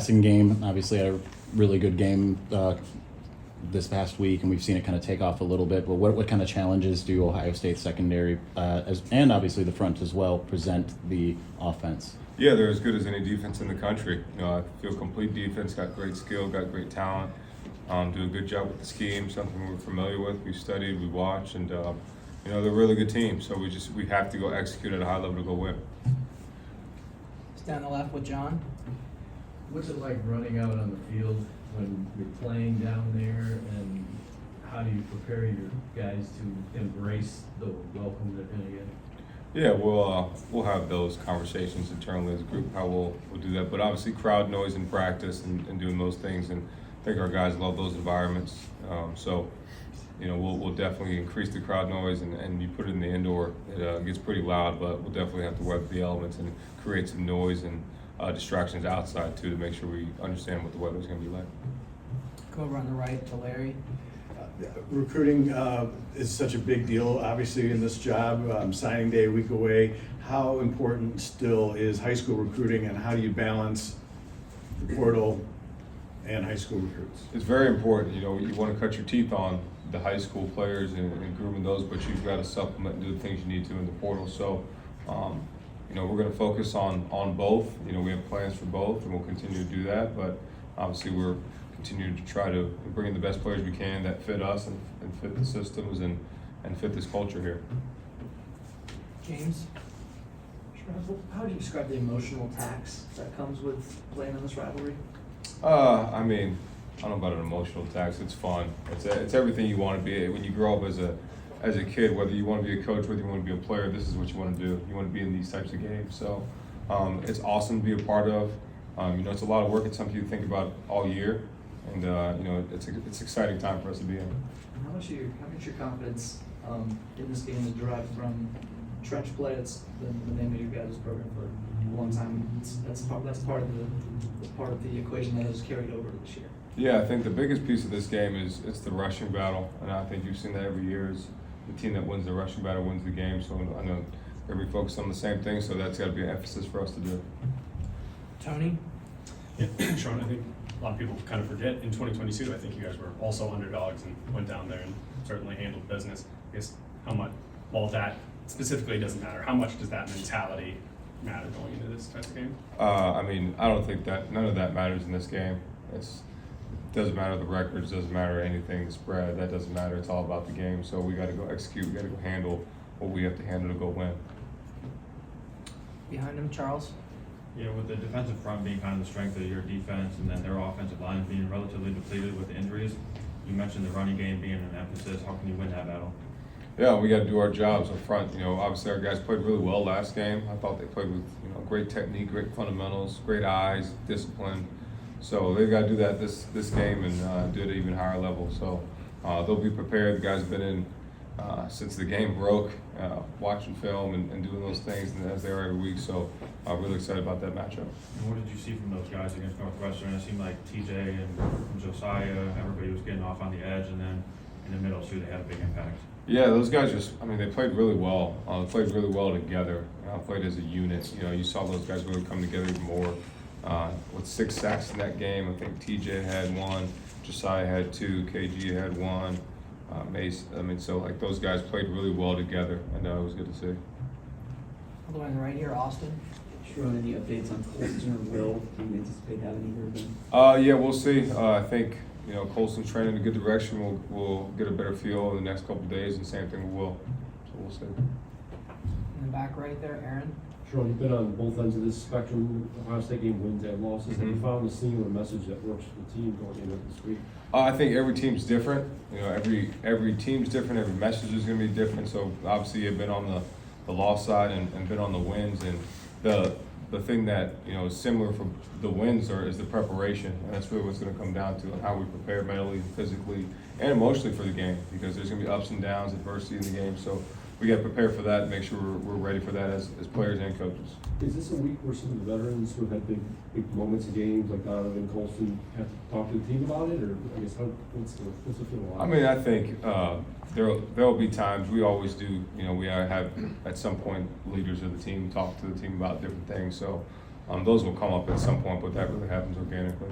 passing game. Obviously, had a really good game this past week, and we've seen it kind of take off a little bit. But what kind of challenges do Ohio State secondary, and obviously the front as well, present the offense? Yeah, they're as good as any defense in the country. I feel complete defense, got great skill, got great talent, do a good job with the scheme, something we're familiar with. We studied, we watched, and they're a really good team. So we have to go execute at a high level to go win. It's down the left with John. What's it like running out on the field when you're playing down there, and how do you prepare your guys to embrace the welcome they're going to get? Yeah, we'll have those conversations internally as a group, how we'll do that. But obviously crowd noise in practice and doing those things, and I think our guys love those environments. We'll definitely increase the crowd noise, and you put it in the indoor, it gets pretty loud, but we'll definitely have to weather the elements and create some noise and distractions outside too, to make sure we understand what the weather's going to be like. Go over on the right to Larry. Recruiting is such a big deal, obviously, in this job. Signing day a week away. How important still is high school recruiting, and how do you balance the portal and high school recruits? It's very important. You want to cut your teeth on the high school players and grooming those, but you've got to supplement and do the things you need to in the portal. So, we're going to focus on both. We have plans for both, and we'll continue to do that. But obviously, we're continuing to try to bring in the best players we can that fit us and fit the systems and fit this culture here. James. How would you describe the emotional tax that comes with playing in this rivalry? I don't know about an emotional tax. It's fun. It's everything you want to be. When you grow up as a kid, whether you want to be a coach, whether you want to be a player, this is what you want to do. You want to be in these types of games. So it's awesome to be a part of. It's a lot of work. It's something you think about all year, and it's an exciting time for us to be in. How much your confidence in this game is derived from trench play? It's the name of your guys' program for a long time. That's part of the equation that has carried over to this year. Yeah, I think the biggest piece of this game is it's the rushing battle, and I think you've seen that every year. Is the team that wins the rushing battle wins the game. So I know we're focused on the same thing. So that's got to be an emphasis for us to do. Tony. Yeah, Sherrone, I think a lot of people kind of forget in 2022, I think you guys were also underdogs and went down there and certainly handled business. I guess while that specifically doesn't matter, how much does that mentality matter going into this type of game? I don't think that none of that matters in this game. It doesn't matter the records, doesn't matter anything, the spread, that doesn't matter. It's all about the game. So we got to go execute, we got to go handle what we have to handle to go win. Behind him, Charles. Yeah, with the defensive front being kind of the strength of your defense, and then their offensive line being relatively depleted with the injuries, you mentioned the running game being an emphasis. How can you win that battle? Yeah, we got to do our jobs up front. Obviously our guys played really well last game. I thought they played with great technique, great fundamentals, great eyes, discipline. So they've got to do that this game and do it at an even higher level. So they'll be prepared. The guys have been in since the game broke, watching film and doing those things, and as they are every week. So I'm really excited about that matchup. And what did you see from those guys against Northwestern? It seemed like TJ and Josiah, everybody was getting off on the edge, and then in the middle too, they had a big impact. Yeah, those guys they played really well. They played really well together. Played as a unit. You saw those guys really come together even more. With 6 sacks in that game, I think TJ had 1, Josiah had 2, KG had 1, Mace. Those guys played really well together, and it was good to see. All the way on the right here, Austin. Sherrone, any updates on Colston or Will? Do you anticipate having either of them? Yeah, we'll see. I think Colston's trending in a good direction. We'll get a better feel in the next couple of days, and same thing with Will. So we'll see. In the back right there, Aaron. Sherrone, you've been on both ends of this spectrum. Ohio State game wins and losses. Have you found the singular message that works for the team going into this week? I think every team's different. Every team's different. Every message is going to be different. So obviously, you've been on the loss side and been on the wins. And the thing that is similar for the wins is the preparation, and that's really what's going to come down to, and how we prepare mentally, physically, and emotionally for the game. Because there's going to be ups and downs, adversity in the game. So we got to prepare for that and make sure we're ready for that as players and coaches. Is this a week where some of the veterans who have had big moments in games, like Donovan and Colston, have to talk to the team about it, or I guess what's the feel like? I think there'll be times, we always do. We have at some point leaders of the team talk to the team about different things. So Those will come up at some point, but that really happens organically.